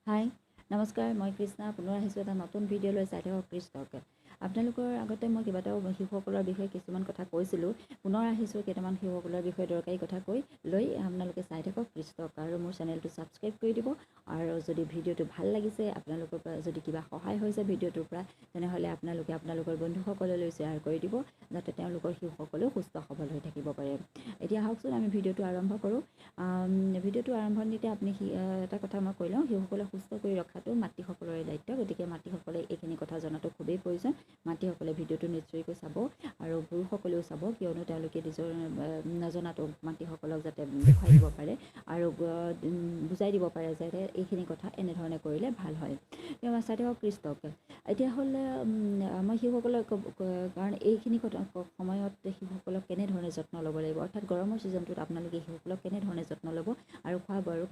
হাই নমস্কাৰ মই কৃষ্ণা পুনৰ আহিছোঁ এটা নতুন ভিডিঅ' লৈ চাই থাকক কৃষ্ণক আপোনালোকৰ আগতে মই কেইবাটাও শিশুসকলৰ বিষয়ে কিছুমান কথা কৈছিলোঁ পুনৰ আহিছোঁ কেইটামান শিশুসকলৰ বিষয়ে দৰকাৰী কথা লৈ আপোনালোকে চাই থাকক কৃষ্ণক আৰু মোৰ চেনেলটো ছাবস্ক্ৰাইব কৰি দিব আৰু যদি ভিডিঅ'টো ভাল লাগিছে আপোনালোকৰ পৰা যদি কিবা সহায় হৈছে ভিডিঅ'টোৰ পৰা তেনেহ'লে আপোনালোকে আপোনালোকৰ বন্ধুসকললৈ শ্বেয়াৰ কৰি দিব যাতে তেওঁলোকৰ শিশুসকলেও সুস্থ সবল হৈ থাকিব পাৰে এতিয়া আহকচোন আমি ভিডিঅ'টো আৰম্ভ কৰোঁ ভিডিঅ'টো আৰম্ভণিতে আপুনি এটা কথা মই কৈ লওঁ শিশুসকলক সুস্থ কৰি ৰখাটো মাতৃসকলৰে দায়িত্ব গতিকে মাতৃসকলে এইখিনি কথা জনাটো খুবেই প্ৰয়োজন মাতৃসকলে ভিডিঅ'টো নিশ্চয়কৈ চাব আৰু পুৰুষসকলেও চাব কিয়নো তেওঁলোকে নিজৰ নজনাটো মাতৃসকলক যাতে দেখুৱাই দিব পাৰে আৰু বুজাই দিব পাৰে যে এইখিনি কথা এনেধৰণে কৰিলে ভাল হয় চাই থাকক কৃষ্ণক এতিয়া হ'লে মই শিশুসকলক কাৰণ এইখিনি সময়ত শিশুসকলক কেনেধৰণে যত্ন ল'ব লাগিব অৰ্থাৎ গৰমৰ ছিজনটোত আপোনালোকে শিশুসকলক কেনেধৰণে যত্ন ল'ব আৰু খোৱা বোৱাৰো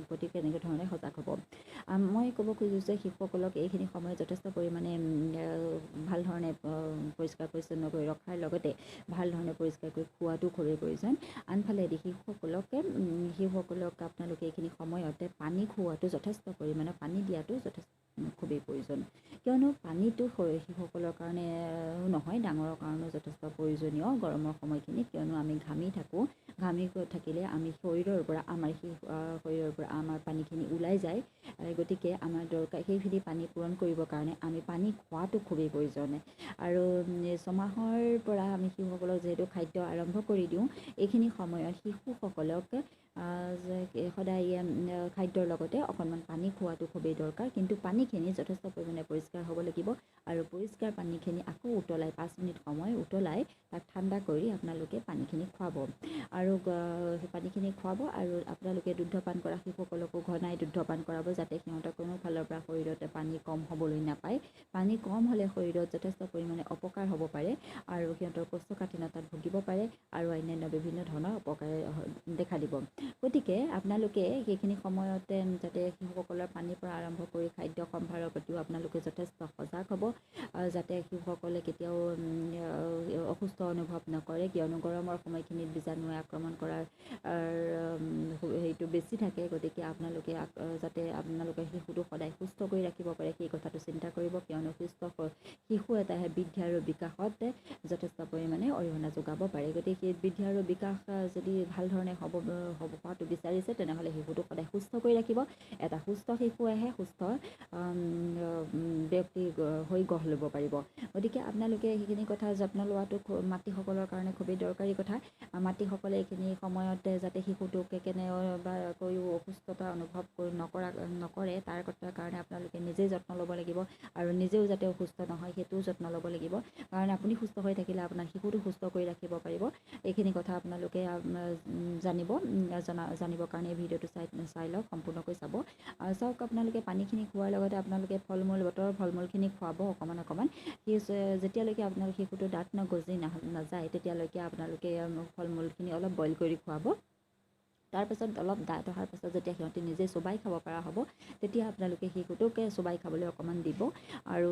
প্ৰতি কেনেকৈ ধৰণে সজাগ হ'ব মই ক'ব খোজোঁ যে শিশুসকলক এইখিনি সময়ত যথেষ্ট পৰিমাণে ভাল ধৰণে পৰিষ্কাৰ পৰিচ্ছন্ন কৰি ৰখাৰ লগতে ভাল ধৰণে পৰিষ্কাৰ কৰি খোৱাটো খুবেই প্ৰয়োজন আনফালেদি শিশুসকলক আপোনালোকে এইখিনি সময়তে পানী খুওৱাটো যথেষ্ট পৰিমাণে পানী দিয়াটো যথেষ্ট খুবেই প্ৰয়োজন কিয়নো পানীটো শিশুসকলৰ কাৰণে নহয় ডাঙৰৰ কাৰণেও যথেষ্ট প্ৰয়োজনীয় গৰমৰ সময়খিনিত কিয়নো আমি ঘামি থাকিলে আমি শৰীৰৰ পৰা আমাৰ পানীখিনি ওলাই যায় গতিকে আমাৰ দৰকাৰ সেইখিনি পানী পূৰণ কৰিবৰ কাৰণে আমি পানী খোৱাটো খুবেই প্ৰয়োজন আৰু ছমাহৰ পৰা আমি শিশুসকলক যিহেতু খাদ্য আৰম্ভ কৰি দিওঁ এইখিনি সময়ত শিশুসকলক সদায় খাদ্যৰ লগতে অকণমান পানী খোৱাটো খুবেই দৰকাৰ কিন্তু পানীখিনি যথেষ্ট পৰিমাণে পৰিষ্কাৰ হ'ব লাগিব আৰু পৰিষ্কাৰ পানীখিনি আকৌ উতলাই 5 মিনিট সময় উতলাই তাক ঠাণ্ডা কৰি আপোনালোকে পানীখিনি খুৱাব আৰু পানীখিনি খুৱাব আৰু আপোনালোকে দুগ্ধপান কৰা শিশুসকলকো ঘনাই দুগ্ধপান কৰাব যাতে সিহঁতৰ কোনো ফালৰ পৰা শৰীৰত পানী কম হ'বলৈ নাপায় পানী কম হ'লে শৰীৰত যথেষ্ট পৰিমাণে অপকাৰ হ'ব পাৰে আৰু সিহঁতৰ কোষ্ঠকাঠিন্যতাত ভুগিব পাৰে আৰু অন্যান্য বিভিন্ন ধৰণৰ অপকাৰ দেখা দিব গতিকে আপোনালোকে সেইখিনি সময়তে যাতে শিশুসকলৰ পানীৰ পৰা আৰম্ভ কৰি খাদ্য সম্ভাৰৰ প্ৰতিও আপোনালোকে যথেষ্ট সজাগ হ'ব যাতে শিশুসকলে কেতিয়াও অসুস্থ অনুভৱ নকৰে কিয়নো গৰমৰ সময়খিনিত বীজাণুৱে আক্ৰমণ কৰাৰ হেৰিটো বেছি থাকে গতিকে আপোনালোকে যাতে আপোনালোকে শিশুটো সদায় সুস্থ কৰি ৰাখিব পাৰে সেই কথাটো চিন্তা কৰিব কিয়নো সুস্থ শিশু এটাহে বৃদ্ধি আৰু বিকাশত যথেষ্ট পৰিমাণে অৰিহণা যোগাব পাৰে গতিকে সেই বৃদ্ধি আৰু বিকাশ যদি ভাল ধৰণে হ'ব হোৱাটো বিচাৰিছে তেনেহ'লে শিশুটো সদায় সুস্থ কৰি ৰাখিব এটা সুস্থ শিশুৱেহে সুস্থ ব্যক্তি হৈ গঢ় ল'ব পাৰিব গতিকে আপোনালোকে সেইখিনি কথা যত্ন লোৱাটো মাতৃসকলৰ কাৰণে খুবেই দৰকাৰী কথা মাতৃসকলে এইখিনি সময়ত যাতে শিশুটোক কেনেবাকৈও অসুস্থতা অনুভৱ নকৰে তাৰ কাৰণে আপোনালোকে নিজেই যত্ন ল'ব লাগিব আৰু নিজেও যাতে অসুস্থ নহয় সেইটোও যত্ন ল'ব লাগিব কাৰণ আপুনি সুস্থ হৈ থাকিলে আপোনাৰ শিশুটো সুস্থ কৰি ৰাখিব পাৰিব এইখিনি কথা আপোনালোকে জানিবৰ কাৰণে ভিডিঅ'টো চাই লওক সম্পূৰ্ণকৈ চাওক আপোনালোকে পানীখিনি খোৱাৰ লগতে আপোনালোকে বতৰৰ ফল মূলখিনি খুৱাব অকণমান যেতিয়ালৈকে আপোনালোকে শিশুটো দাঁত নগজি নাযায় তেতিয়ালৈকে আপোনালোকে ফল মূলখিনি অলপ বইল কৰি খুৱাব তাৰপাছত অলপ দাঁত অহাৰ পাছত যেতিয়া সিহঁতে নিজে চোবাই খাব পৰা হ'ব তেতিয়া আপোনালোকে শিশুটোকে চোবাই খাবলৈ অকণমান দিব আৰু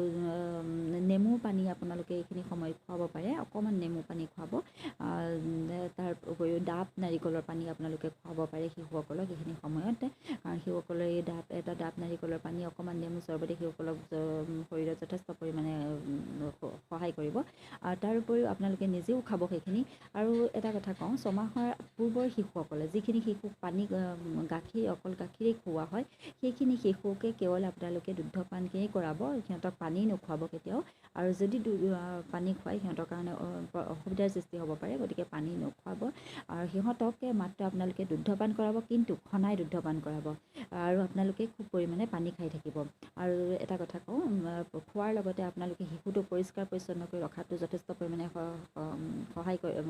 নেমু পানী আপোনালোকে এইখিনি সময়ত খুৱাব পাৰে অকণমান নেমু পানী খুৱাব তাৰ উপৰিও ডাব নাৰিকলৰ পানী আপোনালোকে খুৱাব পাৰে শিশুসকলক এইখিনি সময়ত কাৰণ শিশুসকলৰ এই ডাব নাৰিকলৰ পানী অকণমান নেমু চৰ্বতে শিশুসকলক শৰীৰত যথেষ্ট পৰিমাণে সহায় কৰিব আৰু তাৰ উপৰিও আপোনালোকে নিজেও খাব সেইখিনি আৰু এটা কথা কওঁ ছমাহৰ পূৰ্বৰ শিশুসকলে যিখিনি শিশুক পানী অকল গাখীৰেই খুওৱা হয় সেইখিনি শিশুকে কেৱল আপোনালোকে দুগ্ধপানখিনি কৰাব সিহঁতক পানী নোখোৱাব কেতিয়াও আৰু যদি পানী খুৱাই সিহঁতৰ কাৰণে অসুবিধাৰ সৃষ্টি হ'ব পাৰে গতিকে পানী নোখোৱাব আৰু সিহঁতক মাত্ৰ আপোনালোকে দুগ্ধপান কৰাব কিন্তু ঘনাই দুগ্ধপান কৰাব আৰু আপোনালোকে খুব পৰিমাণে পানী খাই থাকিব আৰু এটা কথা কওঁ খোৱাৰ লগতে আপোনালোকে শিশুটোক পৰিষ্কাৰ পৰিচ্ছন্ন কৰি ৰখাটো যথেষ্ট পৰিমাণে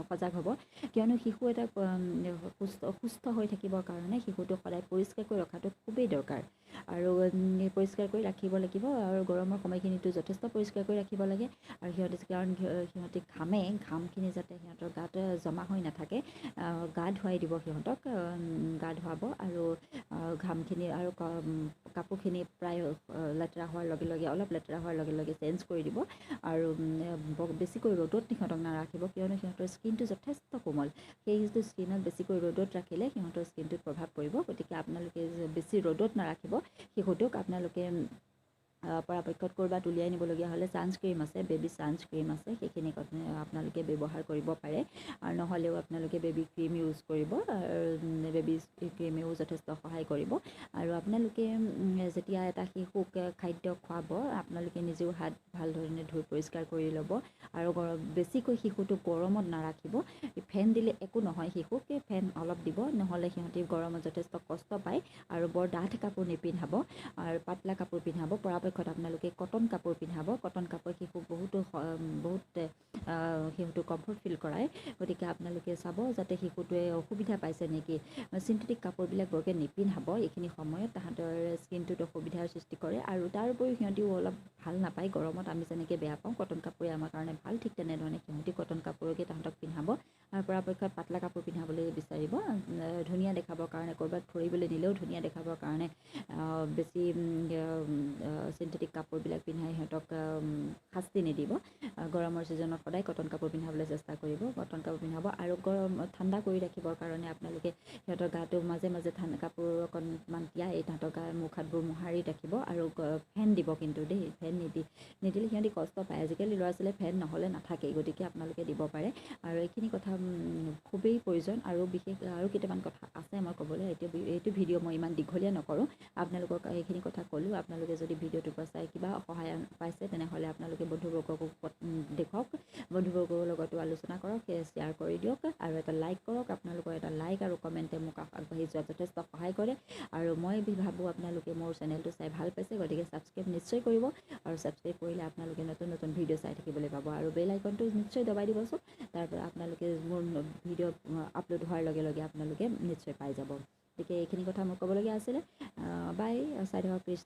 সজাগ হ'ব কিয়নো শিশু এটা সুস্থ হৈ থাকিবৰ কাৰণে শিশুটোক সদায় পৰিষ্কাৰকৈ ৰখাটো খুবেই দৰকাৰ আৰু পৰিষ্কাৰ কৰি ৰাখিব লাগিব আৰু গৰমৰ সময়খিনিতো যথেষ্ট পৰিষ্কাৰ কৰি ৰাখিব লাগে আৰু সিহঁতে ঘামখিনি যাতে সিহঁতৰ গাত জমা হৈ নাথাকে গা ধুৱাই দিব সিহঁতক গা ধুৱাব আৰু ঘামখিনি আৰু কাপোৰখিনি প্ৰায় লেতেৰা হোৱাৰ লগে লগে অলপ লেতেৰা হোৱাৰ লগে লগে চেঞ্জ কৰি দিব আৰু বেছিকৈ ৰ'দত সিহঁতক নাৰাখিব কিয়নো সিহঁতৰ স্কিনটো যথেষ্ট কোমল সেইটো স্কিনত বেছিকৈ ৰ'দত ৰাখিলে সিহঁতৰ স্কিনটোত প্ৰভাৱ পৰিব গতিকে আপোনালোকে বেছি ৰ'দত নাৰাখিব শিশুটোক আপোনালোকে পৰাপক্ষত ক'ৰবাত উলিয়াই নিবলগীয়া হ'লে ছানস্ক্ৰীম আছে বেবী ছানস্ক্ৰীম আছে সেইখিনি আপোনালোকে ব্যৱহাৰ কৰিব পাৰে আৰু নহ'লেও আপোনালোকে বেবী ক্ৰীম ইউজ কৰিব বেবী ক্ৰীমেও যথেষ্ট সহায় কৰিব আৰু আপোনালোকে যেতিয়া এটা শিশুক খাদ্য খুৱাব আপোনালোকে নিজেও হাত ভালধৰণে ধুই পৰিষ্কাৰ কৰি ল'ব আৰু বেছিকৈ শিশুটোক গৰমত নাৰাখিব ফেন দিলে একো নহয় শিশুক ফেন অলপ দিব নহ'লে সিহঁতি গৰমত যথেষ্ট কষ্ট পায় আৰু বৰ ডাঠ কাপোৰ নিপিন্ধাব আৰু পাতলা কাপোৰ পিন্ধাব পৰাপক্ষত আপোনালোকে কটন কাপোৰ পিন্ধাব কটন কাপোৰ শিশুক বহুত শিশুটো কমফৰ্ট ফিল কৰায় গতিকে আপোনালোকে চাব যাতে শিশুটোৱে অসুবিধা পাইছে নেকি চিন্থেটিক কাপোৰবিলাক বৰকৈ নিপিন্ধাব এইখিনি সময়ত তাহাঁতৰ স্কিনটোত অসুবিধাৰ সৃষ্টি কৰে আৰু তাৰ উপৰিও সিহঁতিও অলপ ভাল নাপায় গৰমত আমি যেনেকৈ বেয়া পাওঁ কটন কাপোৰে আমাৰ কাৰণে ভাল ঠিক তেনেধৰণে সিহঁতি কটন কাপোৰকে তাহাঁতক পিন্ধাব আৰু পৰাপক্ষত পাতলা কাপোৰ পিন্ধাবলৈ বিচাৰিব ধুনীয়া দেখাবৰ কাৰণে ক'ৰবাত ফুৰিবলৈ নিলেও ধুনীয়া দেখাবৰ কাৰণে বেছি চিন্থেটিক কাপোৰবিলাক পিন্ধাই সিহঁতক শাস্তি নিদিব গৰমৰ ছিজনত সদায় কটন কাপোৰ পিন্ধাবলৈ চেষ্টা কৰিব কটন কাপোৰ পিন্ধাব আৰু ঠাণ্ডা কৰি ৰাখিবৰ কাৰণে আপোনালোকে সিহঁতৰ গাটো মাজে মাজে ঠাণ্ডা কাপোৰ অকণমান তিয়াই তাহাঁতৰ গা মুখ হাতবোৰ মোহাৰি ৰাখিব আৰু ফেন দিব কিন্তু দেই ফেন নিদিলে সিহঁতি কষ্ট পায় আজিকালি ল'ৰা ছোৱালীয়ে ফেন নহ'লে নাথাকেই গতিকে আপোনালোকে দিব পাৰে আৰু এইখিনি কথা খুবেই প্ৰয়োজন আৰু বিশেষ আৰু কেইটামান কথা আছে মই ক'বলৈ এইটো ভিডিঅ' মই ইমান দীঘলীয়া নকৰোঁ আপোনালোকক এইখিনি কথা ক'লোঁ আপোনালোকে যদি ভিডিঅ'টোৰ পৰা চাই কিবা সহায় পাইছে তেনেহ'লে আপোনালোকে বন্ধুবৰ্গকো দেখুৱাওক বন্ধুবৰ্গৰ লগতো আলোচনা কৰক শ্বেয়াৰ কৰি দিয়ক আৰু এটা লাইক কৰক আপোনালোকৰ এটা লাইক আৰু কমেণ্টে মোক আগবাঢ়ি যোৱাত যথেষ্ট সহায় কৰে আৰু মই ভাবোঁ আপোনালোকে মোৰ চেনেলটো চাই ভাল পাইছে গতিকে ছাবস্ক্ৰাইব নিশ্চয় কৰিব আৰু ছাবস্ক্ৰাইব কৰিলে আপোনালোকে নতুন নতুন ভিডিঅ' চাই থাকিবলৈ পাব আৰু বেল আইকনটো নিশ্চয় দবাই দিবচোন তাৰ পৰা আপোনালোকে মোৰ ভিডিঅ' আপলোড হোৱাৰ লগে লগে আপোনালোকে নিশ্চয় পাই যাব গতিকে এইখিনি কথা মোৰ ক'বলগীয়া আছিলে বাই চাই থাকক প্লিজ